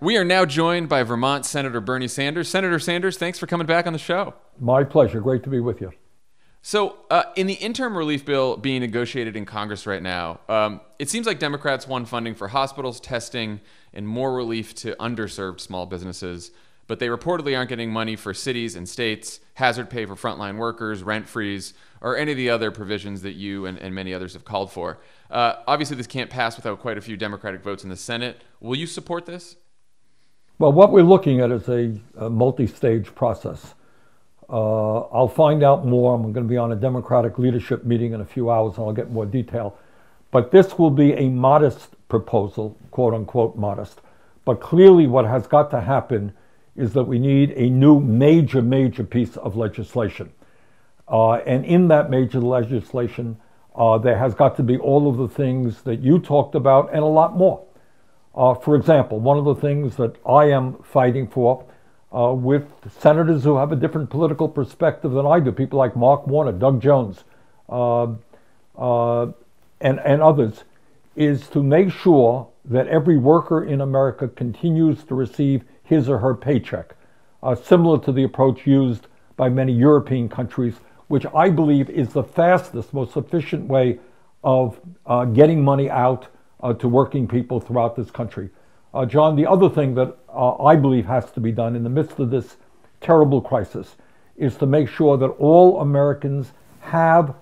We are now joined by Vermont Senator Bernie Sanders. Senator Sanders, thanks for coming back on the show. My pleasure. Great to be with you. So, in the interim relief bill being negotiated in Congress right now, it seems like Democrats want funding for hospitals, testing, and more relief to underserved small businesses. But they reportedly aren't getting money for cities and states, hazard pay for frontline workers, rent freeze, or any of the other provisions that you and many others have called for. Obviously, this can't pass without quite a few Democratic votes in the Senate. Will you support this? Well, what we're looking at is a multi-stage process. I'll find out more. I'm going to be on a Democratic leadership meeting in a few hours, and I'll get more detail. But this will be a modest proposal, quote unquote modest. But clearly what has got to happen is that we need a new major piece of legislation. And in that major legislation, there has got to be all of the things that you talked about and a lot more. For example, one of the things that I am fighting for with senators who have a different political perspective than I do, people like Mark Warner, Doug Jones, and others, is to make sure that every worker in America continues to receive his or her paycheck, similar to the approach used by many European countries, which I believe is the fastest, most efficient way of getting money out to working people throughout this country. John, the other thing that I believe has to be done in the midst of this terrible crisis is to make sure that all Americans have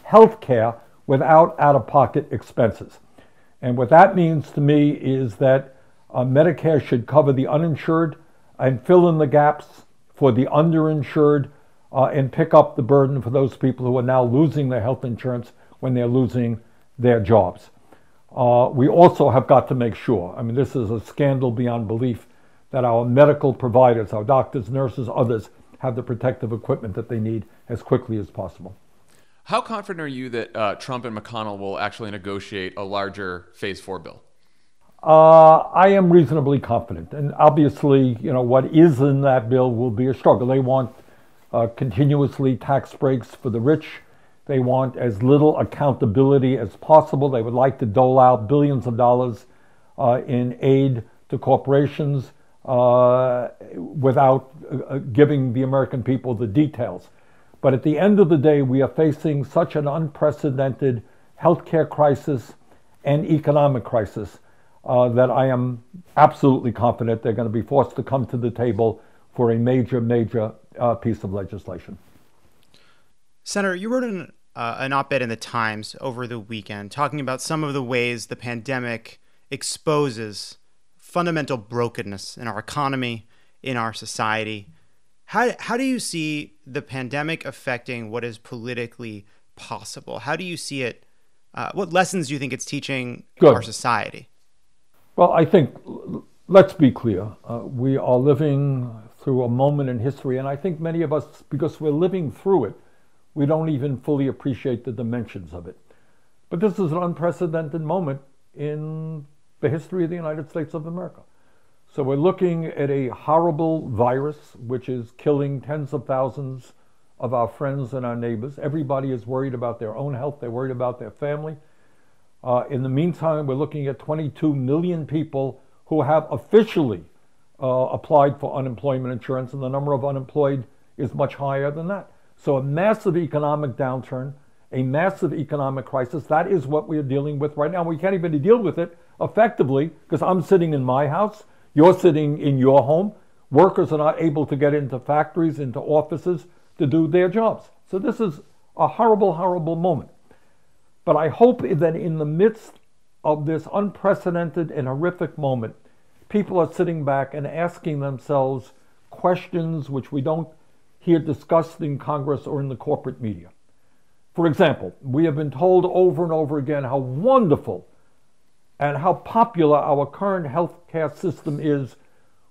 health care without out-of-pocket expenses. And what that means to me is that Medicare should cover the uninsured and fill in the gaps for the underinsured and pick up the burden for those people who are now losing their health insurance when they're losing their jobs. We also have got to make sure, this is a scandal beyond belief, that our medical providers, our doctors, nurses, others, have the protective equipment that they need as quickly as possible. How confident are you that Trump and McConnell will actually negotiate a larger Phase 4 bill? I am reasonably confident. And obviously, what is in that bill will be a struggle. They want continuously tax breaks for the rich. They want as little accountability as possible. They would like to dole out billions of dollars in aid to corporations without giving the American people the details. But at the end of the day, we are facing such an unprecedented healthcare crisis and economic crisis that I am absolutely confident they're going to be forced to come to the table for a major piece of legislation. Senator, you wrote an op-ed in the Times over the weekend talking about some of the ways the pandemic exposes fundamental brokenness in our economy, in our society. How do you see the pandemic affecting what is politically possible? How do you see it? What lessons do you think it's teaching our society? Well, I think, let's be clear. We are living through a moment in history, and I think many of us, because we're living through it, we don't even fully appreciate the dimensions of it. But this is an unprecedented moment in the history of the United States of America. So we're looking at a horrible virus which is killing tens of thousands of our friends and our neighbors. Everybody is worried about their own health. They're worried about their family. In the meantime, we're looking at 22 million people who have officially applied for unemployment insurance, and the number of unemployed is much higher than that. So a massive economic downturn, a massive economic crisis, that is what we're dealing with right now. We can't even deal with it effectively because I'm sitting in my house, you're sitting in your home. Workers are not able to get into factories, into offices to do their jobs. So this is a horrible moment. But I hope that in the midst of this unprecedented and horrific moment, people are sitting back and asking themselves questions which we don't hear discussed in Congress or in the corporate media. For example, we have been told over and over again how wonderful and how popular our current healthcare system is,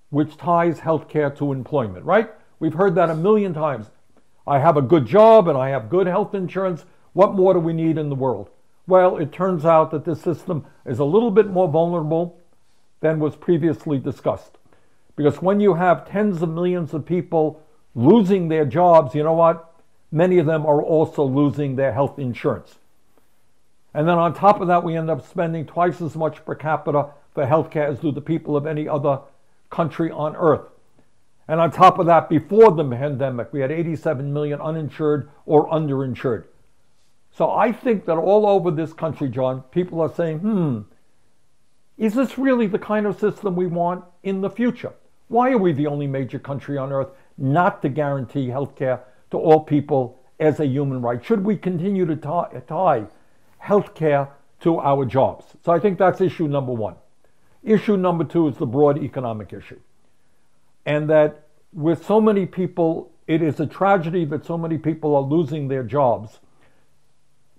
which ties healthcare to employment, right? We've heard that a million times. I have a good job and I have good health insurance. What more do we need in the world? Well, it turns out that this system is a little bit more vulnerable than was previously discussed. Because when you have tens of millions of people losing their jobs, you know what? Many of them are also losing their health insurance. And then on top of that, we end up spending twice as much per capita for healthcare as do the people of any other country on earth. And on top of that, before the pandemic, we had 87 million uninsured or underinsured. So I think that all over this country, John, people are saying, is this really the kind of system we want in the future? Why are we the only major country on earth not to guarantee health care to all people as a human right? Should we continue to tie health care to our jobs? So I think that's issue number one. Issue number two is the broad economic issue. And that with so many people, it is a tragedy that so many people are losing their jobs.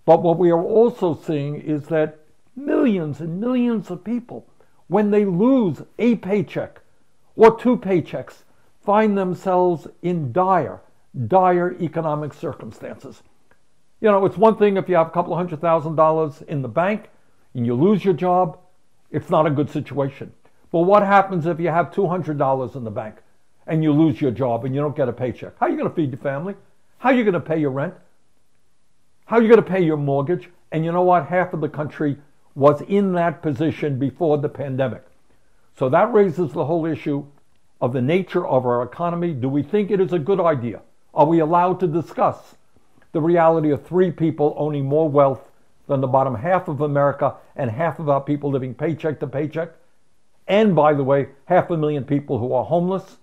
But what we are also seeing is that millions and millions of people, when they lose a paycheck or two paychecks, find themselves in dire economic circumstances. You know, it's one thing if you have a couple of $100,000 in the bank and you lose your job, it's not a good situation. But what happens if you have $200 in the bank and you lose your job and you don't get a paycheck? How are you going to feed your family? How are you going to pay your rent? How are you going to pay your mortgage? And you know what? Half of the country was in that position before the pandemic. So that raises the whole issue of the nature of our economy. Do we think it is a good idea? Are we allowed to discuss the reality of three people owning more wealth than the bottom half of America and half of our people living paycheck to paycheck? And by the way, 500,000 people who are homeless,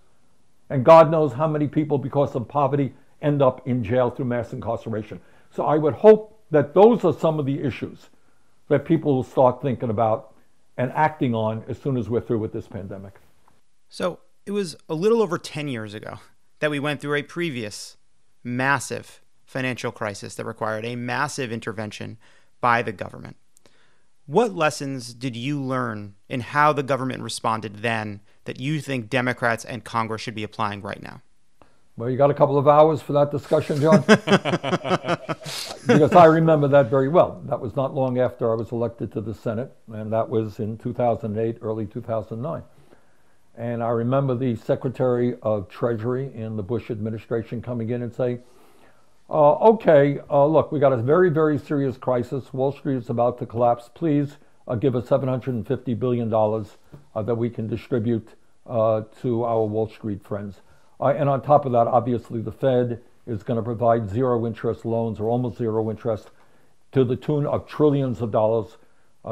and God knows how many people because of poverty end up in jail through mass incarceration. So I would hope that those are some of the issues that people will start thinking about and acting on as soon as we're through with this pandemic. So it was a little over 10 years ago that we went through a previous massive financial crisis that required a massive intervention by the government. What lessons did you learn in how the government responded then that you think Democrats and Congress should be applying right now? Well, you got a couple of hours for that discussion, John? Because I remember that very well. That was not long after I was elected to the Senate, and that was in 2008, early 2009. And I remember the Secretary of Treasury in the Bush administration coming in and saying, look, we got a very, very serious crisis. Wall Street is about to collapse. Please give us $750 billion that we can distribute to our Wall Street friends. And on top of that, obviously, the Fed is going to provide zero interest loans or almost zero interest to the tune of trillions of dollars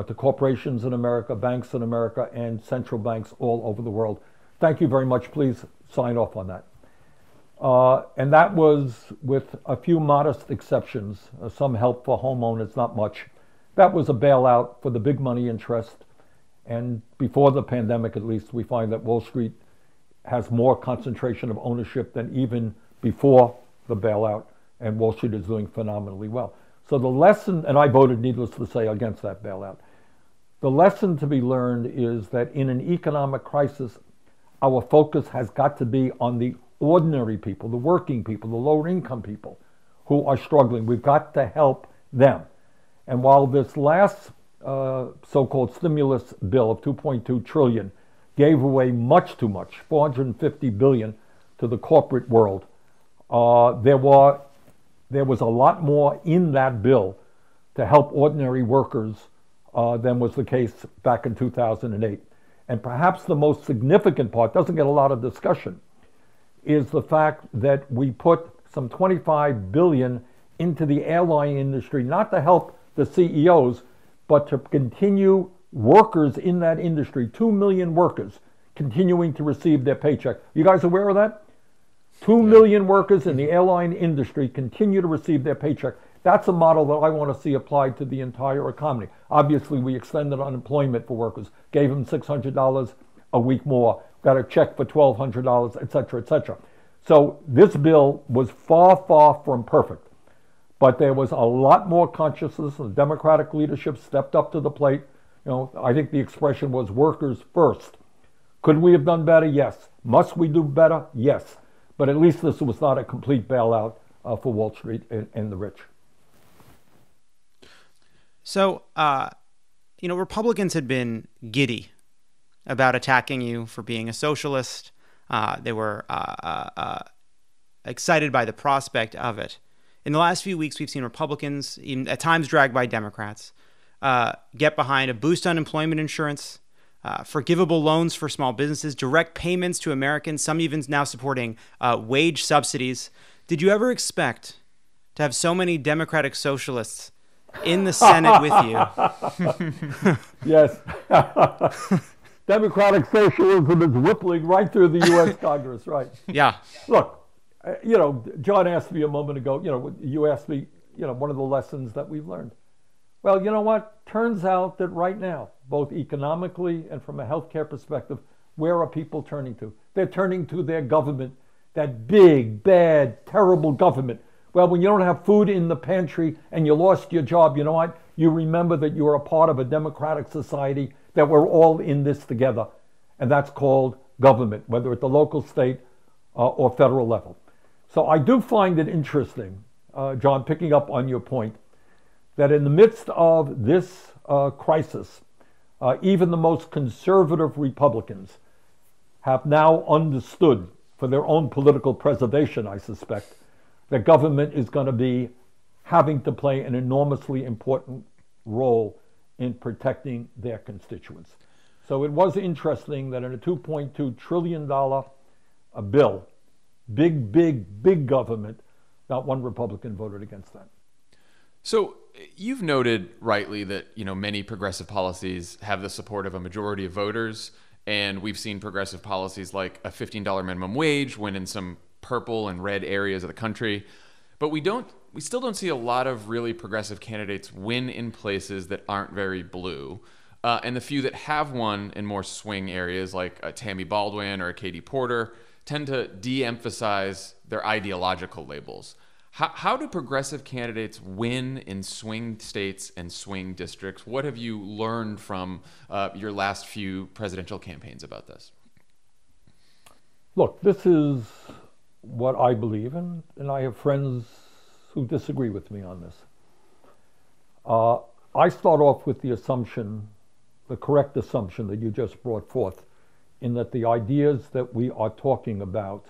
to corporations in America, banks in America, and central banks all over the world. Thank you very much. Please sign off on that. And that was with a few modest exceptions, some help for homeowners, not much. That was a bailout for the big money interest. And before the pandemic, at least, we find that Wall Street has more concentration of ownership than even before the bailout, and Wall Street is doing phenomenally well. So the lesson, and I voted, needless to say, against that bailout. The lesson to be learned is that in an economic crisis, our focus has got to be on the ordinary people, the working people, the lower income people who are struggling. We've got to help them. And while this last so-called stimulus bill of $2.2 trillion gave away much too much, $450 billion to the corporate world, there was a lot more in that bill to help ordinary workers than was the case back in 2008. And perhaps the most significant part, doesn't get a lot of discussion, is the fact that we put some $25 billion into the airline industry, not to help the CEOs, but to continue workers in that industry, 2 million workers continuing to receive their paycheck. You guys aware of that? 2 million workers in the airline industry continue to receive their paycheck. That's a model that I want to see applied to the entire economy. Obviously, we extended unemployment for workers, gave them $600 a week more, got a check for $1,200, et cetera, et cetera. So this bill was far, far from perfect. But there was a lot more consciousness, and the Democratic leadership stepped up to the plate. You know, I think the expression was workers first. Could we have done better? Yes. Must we do better? Yes. But at least this was not a complete bailout for Wall Street and the rich. So, Republicans had been giddy about attacking you for being a socialist. They were excited by the prospect of it. In the last few weeks, we've seen Republicans, even at times dragged by Democrats, get behind a boost on unemployment insurance, forgivable loans for small businesses, direct payments to Americans, some even now supporting wage subsidies. Did you ever expect to have so many Democratic socialists in the Senate with you? Yes. Democratic socialism is rippling right through the U.S. Congress, right? Yeah. Look, John asked me a moment ago, you asked me, one of the lessons that we've learned. Well, you know what? Turns out that right now, both economically and from a healthcare perspective, where are people turning to? They're turning to their government, that big, bad, terrible government. Well, when you don't have food in the pantry and you lost your job, you know what? You remember that you're a part of a democratic society, that we're all in this together. And that's called government, whether at the local, state, or federal level. So I do find it interesting, John, picking up on your point, that in the midst of this crisis, even the most conservative Republicans have now understood, for their own political preservation, I suspect, that government is going to be having to play an enormously important role in protecting their constituents. So it was interesting that in a $2.2 trillion bill, big government, not one Republican voted against that. So you've noted rightly that many progressive policies have the support of a majority of voters, and we've seen progressive policies like a $15 minimum wage win in some purple and red areas of the country, but we still don't see a lot of really progressive candidates win in places that aren't very blue. And the few that have won in more swing areas like a Tammy Baldwin or a Katie Porter tend to de-emphasize their ideological labels. How do progressive candidates win in swing states and swing districts? What have you learned from your last few presidential campaigns about this? Look, this is what I believe, and I have friends who disagree with me on this. I start off with the assumption, the correct assumption that you just brought forth, in that the ideas that we are talking about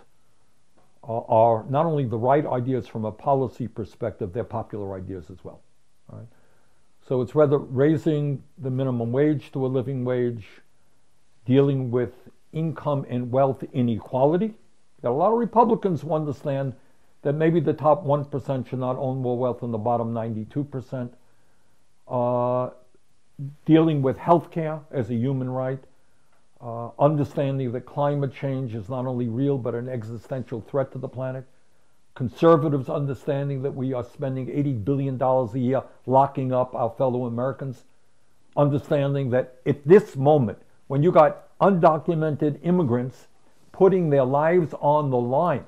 are not only the right ideas from a policy perspective, they're popular ideas as well. All right? So it's whether raising the minimum wage to a living wage, dealing with income and wealth inequality. There are a lot of Republicans who understand that maybe the top 1% should not own more wealth than the bottom 92%. Dealing with healthcare as a human right. Understanding that climate change is not only real but an existential threat to the planet. Conservatives understanding that we are spending $80 billion a year locking up our fellow Americans. Understanding that at this moment, when you got undocumented immigrants putting their lives on the line,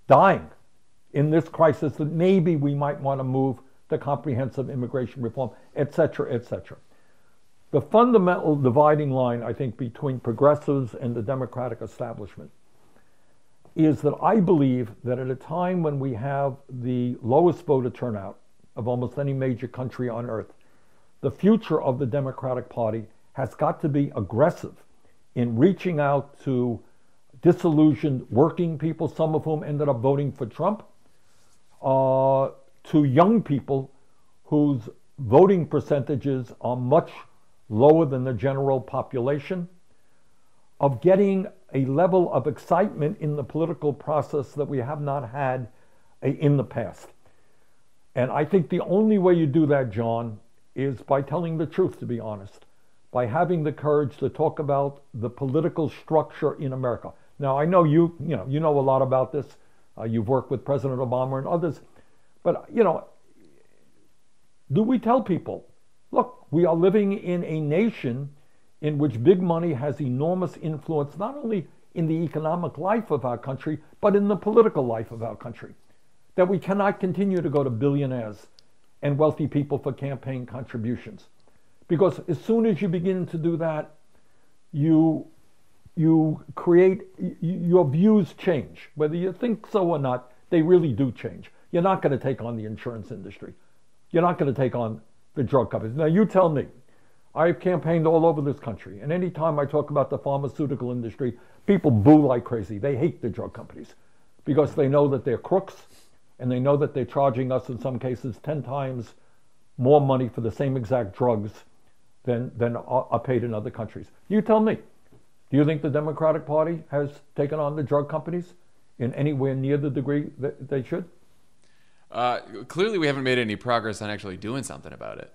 dying in this crisis, that maybe we might want to move to comprehensive immigration reform, etc., etc. The fundamental dividing line, I think, between progressives and the Democratic establishment is that I believe that at a time when we have the lowest voter turnout of almost any major country on earth, the future of the Democratic Party has got to be aggressive in reaching out to disillusioned working people, some of whom ended up voting for Trump, to young people whose voting percentages are much lower than the general population, of getting a level of excitement in the political process that we have not had in the past. And I think the only way you do that, John, is by telling the truth, to be honest, by having the courage to talk about the political structure in America. Now, I know you know a lot about this. You've worked with President Obama and others. But, do we tell people, look, we are living in a nation in which big money has enormous influence, not only in the economic life of our country, but in the political life of our country. That we cannot continue to go to billionaires and wealthy people for campaign contributions. Because as soon as you begin to do that, you create, your views change. Whether you think so or not, they really do change. You're not going to take on the insurance industry. You're not going to take on the drug companies. Now, you tell me. I've campaigned all over this country, and any time I talk about the pharmaceutical industry, people boo like crazy. They hate the drug companies because they know that they're crooks, and they know that they're charging us, in some cases, 10 times more money for the same exact drugs than are paid in other countries. You tell me, do you think the Democratic Party has taken on the drug companies in anywhere near the degree that they should? Clearly, we haven't made any progress on actually doing something about it.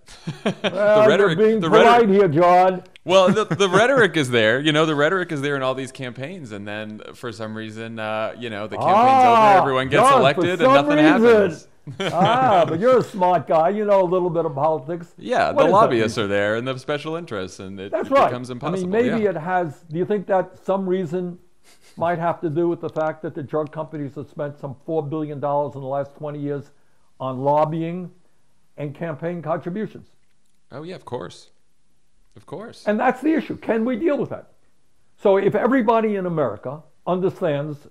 You're being polite here, John. Well, the rhetoric is there. The rhetoric is there in all these campaigns, and then for some reason, the campaign's over, everyone gets John, elected, and nothing happens. But you're a smart guy. You know a little bit of politics. Yeah, the lobbyists are there, and the special interests, and it becomes impossible. I mean, maybe it has. Do you think that some reason might have to do with the fact that the drug companies have spent some $4 billion in the last 20 years on lobbying and campaign contributions? Oh, yeah, of course. Of course. And that's the issue. Can we deal with that? So if everybody in America understands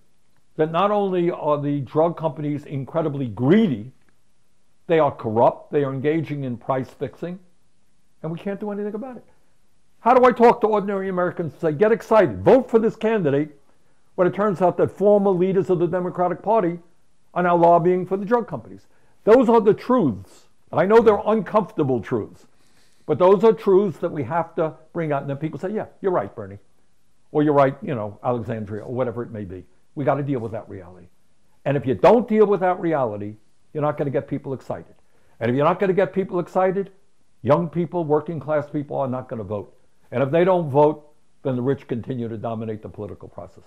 that not only are the drug companies incredibly greedy, they are corrupt, they are engaging in price fixing, and we can't do anything about it. How do I talk to ordinary Americans and say, get excited, vote for this candidate, when it turns out that former leaders of the Democratic Party are now lobbying for the drug companies? Those are the truths. And I know they're uncomfortable truths, but those are truths that we have to bring out. And then people say, yeah, you're right, Bernie. Or you're right, Alexandria, or whatever it may be. We got to deal with that reality. And if you don't deal with that reality, you're not going to get people excited. And if you're not going to get people excited, young people, working class people are not going to vote. And if they don't vote, then the rich continue to dominate the political process.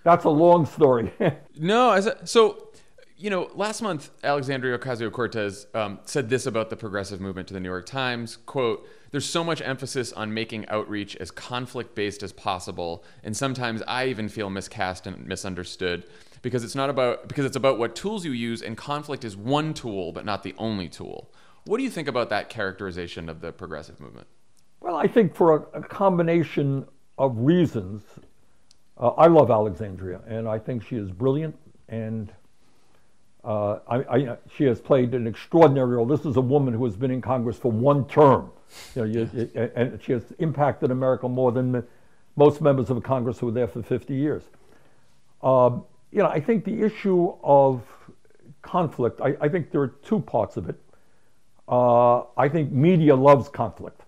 That's a long story. Last month, Alexandria Ocasio-Cortez said this about the progressive movement to the New York Times, quote, "There's so much emphasis on making outreach as conflict-based as possible, and sometimes I even feel miscast and misunderstood because it's about what tools you use, and conflict is one tool, but not the only tool." What do you think about that characterization of the progressive movement? Well, I think for a combination of reasons, I love Alexandria, and I think she is brilliant, and she has played an extraordinary role. This is a woman who has been in Congress for one term, and she has impacted America more than most members of Congress who were there for 50 years. I think the issue of conflict, I think there are two parts of it. I think media loves conflict.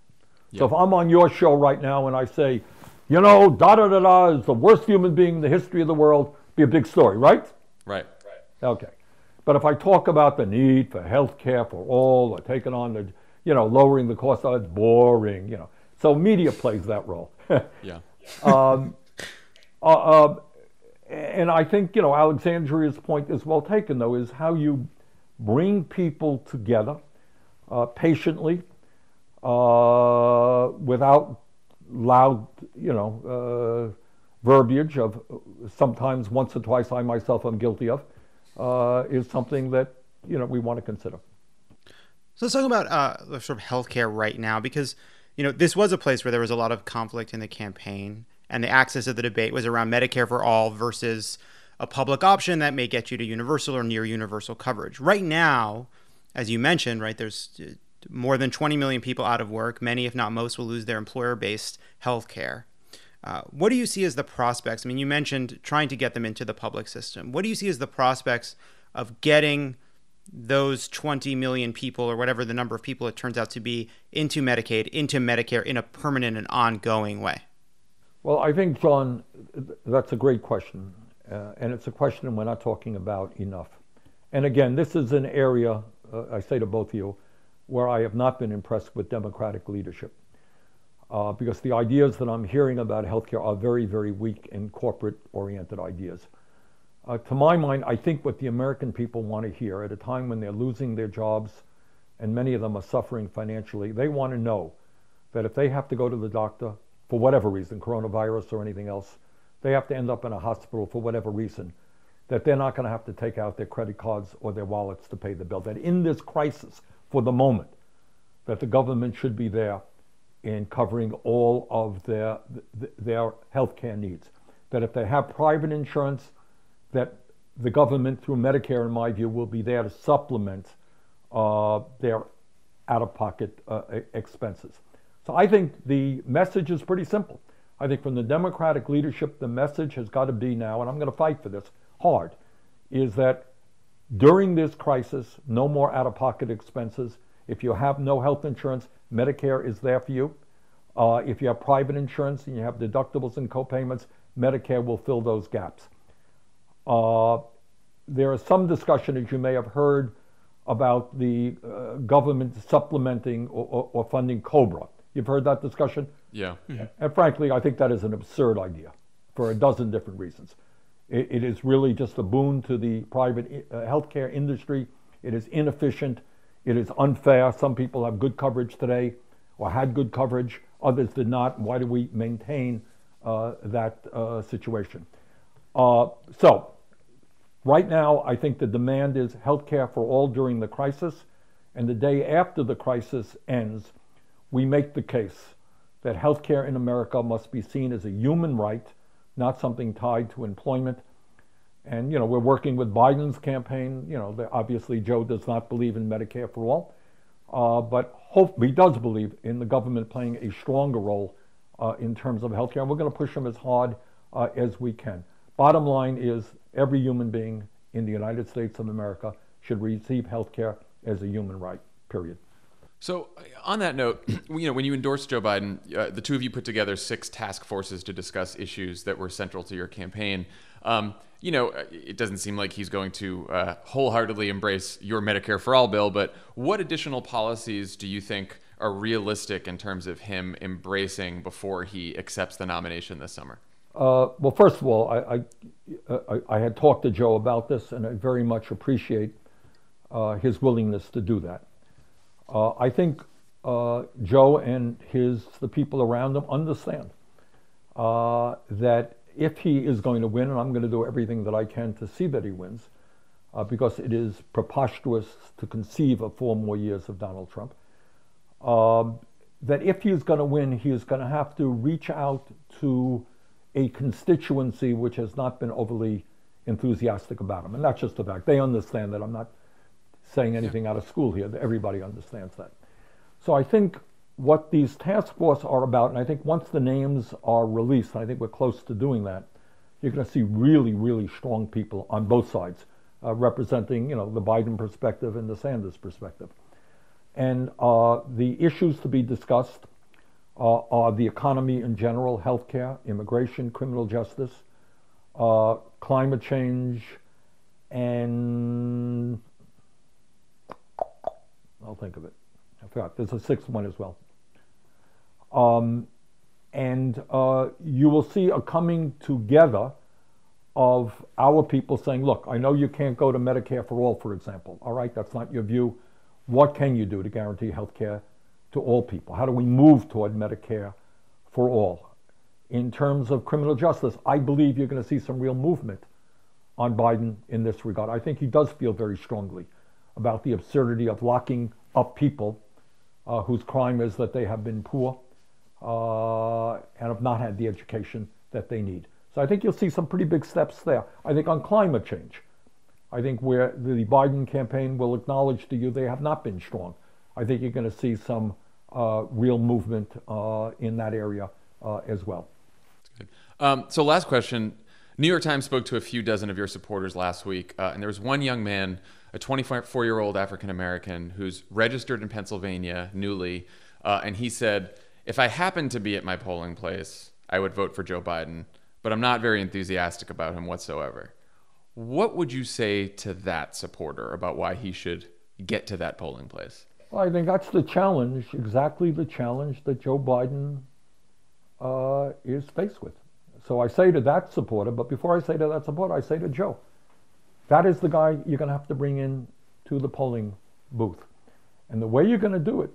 Yeah. So if I'm on your show right now and I say, da-da-da-da is the worst human being in the history of the world, be a big story, right? Right. Okay. But if I talk about the need for health care for all, or taking on the, lowering the cost, it's boring, So media plays that role. Yeah. And I think, Alexandria's point is well taken, though, is how you bring people together patiently, without loud, verbiage of sometimes once or twice I myself am guilty of, is something that, we want to consider. So let's talk about sort of healthcare right now, because, this was a place where there was a lot of conflict in the campaign, and the axis of the debate was around Medicare for all versus a public option that may get you to universal or near universal coverage. Right now, as you mentioned, right, there's more than 20 million people out of work. Many, if not most, will lose their employer-based health care. What do you see as the prospects? I mean, you mentioned trying to get them into the public system. What do you see as the prospects of getting those 20 million people, or whatever the number of people it turns out to be, into Medicaid, into Medicare in a permanent and ongoing way? Well, I think, John, that's a great question. And it's a question we're not talking about enough. And again, this is an area, I say to both of you, where I have not been impressed with Democratic leadership. Because the ideas that I'm hearing about healthcare are very, very weak and corporate-oriented ideas. To my mind, I think what the American people want to hear at a time when they're losing their jobs and many of them are suffering financially, they want to know that if they have to go to the doctor for whatever reason, coronavirus or anything else, they have to end up in a hospital for whatever reason, that they're not going to have to take out their credit cards or their wallets to pay the bill. That in this crisis, for the moment, that the government should be there in covering all of their health care needs. That if they have private insurance, that the government, through Medicare, in my view, will be there to supplement their out-of-pocket expenses. So I think the message is pretty simple. I think from the Democratic leadership, the message has got to be now, and I'm going to fight for this hard, is that during this crisis, no more out-of-pocket expenses. If you have no health insurance, Medicare is there for you. If you have private insurance and you have deductibles and copayments, Medicare will fill those gaps. There is some discussion, as you may have heard, about the government supplementing or funding COBRA. You've heard that discussion? Yeah. And frankly, I think that is an absurd idea for a dozen different reasons. It is really just a boon to the private healthcare industry. It is inefficient. It is unfair. Some people have good coverage today or had good coverage. Others did not. Why do we maintain that situation? So right now, I think the demand is healthcare for all during the crisis. And the day after the crisis ends, we make the case that healthcare in America must be seen as a human right, not something tied to employment. And, we're working with Biden's campaign. Obviously Joe does not believe in Medicare for all, but he does believe in the government playing a stronger role in terms of healthcare. And we're going to push him as hard as we can. Bottom line is every human being in the United States of America should receive healthcare as a human right, period. So on that note, when you endorsed Joe Biden, the two of you put together 6 task forces to discuss issues that were central to your campaign. It doesn't seem like he's going to wholeheartedly embrace your Medicare for All bill, but what additional policies do you think are realistic in terms of him embracing before he accepts the nomination this summer? Well, first of all, I had talked to Joe about this, and I very much appreciate his willingness to do that. I think Joe and the people around him understand that if he is going to win, and I'm going to do everything that I can to see that he wins, because it is preposterous to conceive of 4 more years of Donald Trump, that if he is going to win, he is going to have to reach out to a constituency which has not been overly enthusiastic about him. And that's just a fact. They understand that. I'm not saying anything out of school here. Everybody understands that. So I think what these task forces are about, and I think once the names are released, and I think we're close to doing that, you're going to see really, really strong people on both sides representing, the Biden perspective and the Sanders perspective. And the issues to be discussed are the economy in general, healthcare, immigration, criminal justice, climate change, and I'll think of it. I forgot. There's a 6th one as well. And you will see a coming together of our people saying, look, I know you can't go to Medicare for all, for example. All right, that's not your view. What can you do to guarantee health care to all people? How do we move toward Medicare for all? In terms of criminal justice, I believe you're going to see some real movement on Biden in this regard. I think he does feel very strongly about the absurdity of locking up people whose crime is that they have been poor and have not had the education that they need. So I think you'll see some pretty big steps there. I think on climate change, I think where the Biden campaign will acknowledge to you they have not been strong. I think you're going to see some real movement in that area as well. That's good. So last question. New York Times spoke to a few dozen of your supporters last week, and there was one young man, a 24-year-old African-American who's registered in Pennsylvania newly, and he said, if I happened to be at my polling place, I would vote for Joe Biden, but I'm not very enthusiastic about him whatsoever. What would you say to that supporter about why he should get to that polling place? Well, I think that's the challenge, exactly the challenge that Joe Biden is faced with. So I say to that supporter, but before I say to that supporter, I say to Joe, that is the guy you're going to have to bring in to the polling booth. And the way you're going to do it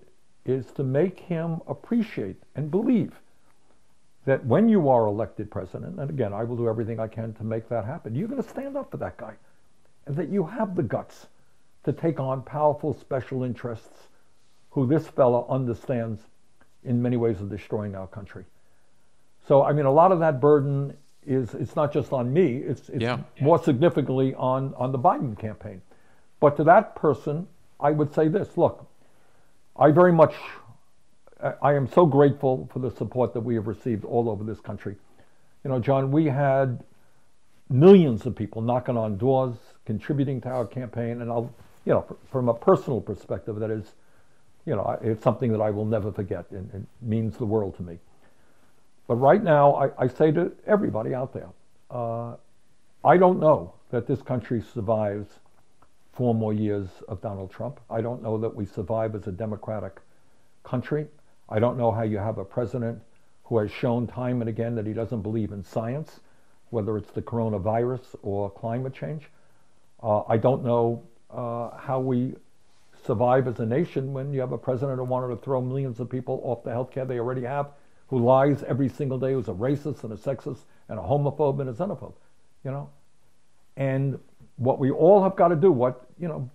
is to make him appreciate and believe that when you are elected president, and again, I will do everything I can to make that happen, you're going to stand up for that guy. And that you have the guts to take on powerful special interests who this fella understands in many ways are destroying our country. So, I mean, a lot of that burden it's not just on me, it's more significantly on the Biden campaign. But to that person, I would say this, look, I am so grateful for the support that we have received all over this country. You know, John, we had millions of people knocking on doors, contributing to our campaign, and from a personal perspective, that is It's something that I will never forget, and it means the world to me. But right now, I say to everybody out there, I don't know that this country survives 4 more years of Donald Trump. I don't know that we survive as a democratic country. I don't know how you have a president who has shown time and again that he doesn't believe in science, whether it's the coronavirus or climate change. I don't know how we survive as a nation when you have a president who wanted to throw millions of people off the health care they already have, who lies every single day, who's a racist and a sexist and a homophobe and a xenophobe, And what we all have got to do,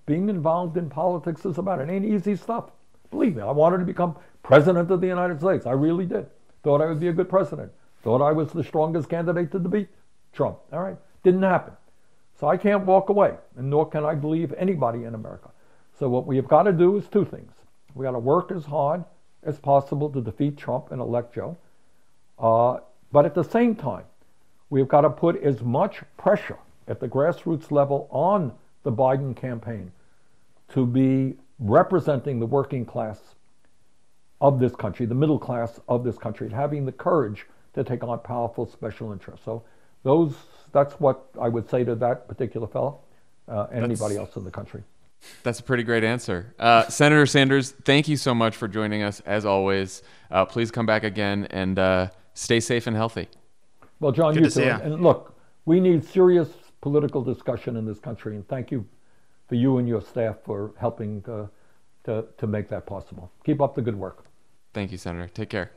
being involved in politics is about. It ain't easy stuff. Believe me, I wanted to become president of the United States. I really did. Thought I would be a good president. Thought I was the strongest candidate to defeat Trump. All right, didn't happen. So I can't walk away, and nor can I believe anybody in America. So what we have got to do is 2 things. We got to work as hard as possible to defeat Trump and elect Joe. But at the same time, we've got to put as much pressure at the grassroots level on the Biden campaign to be representing the working class of this country, the middle class of this country, and having the courage to take on powerful special interests. So that's what I would say to that particular fellow and anybody else in the country. That's a pretty great answer. Senator Sanders, thank you so much for joining us, as always. Please come back again and stay safe and healthy. Well, John, you too. And look, we need serious political discussion in this country, and thank you for you and your staff for helping to make that possible. Keep up the good work. Thank you, Senator. Take care.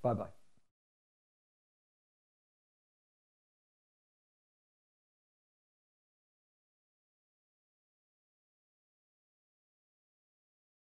Bye-bye.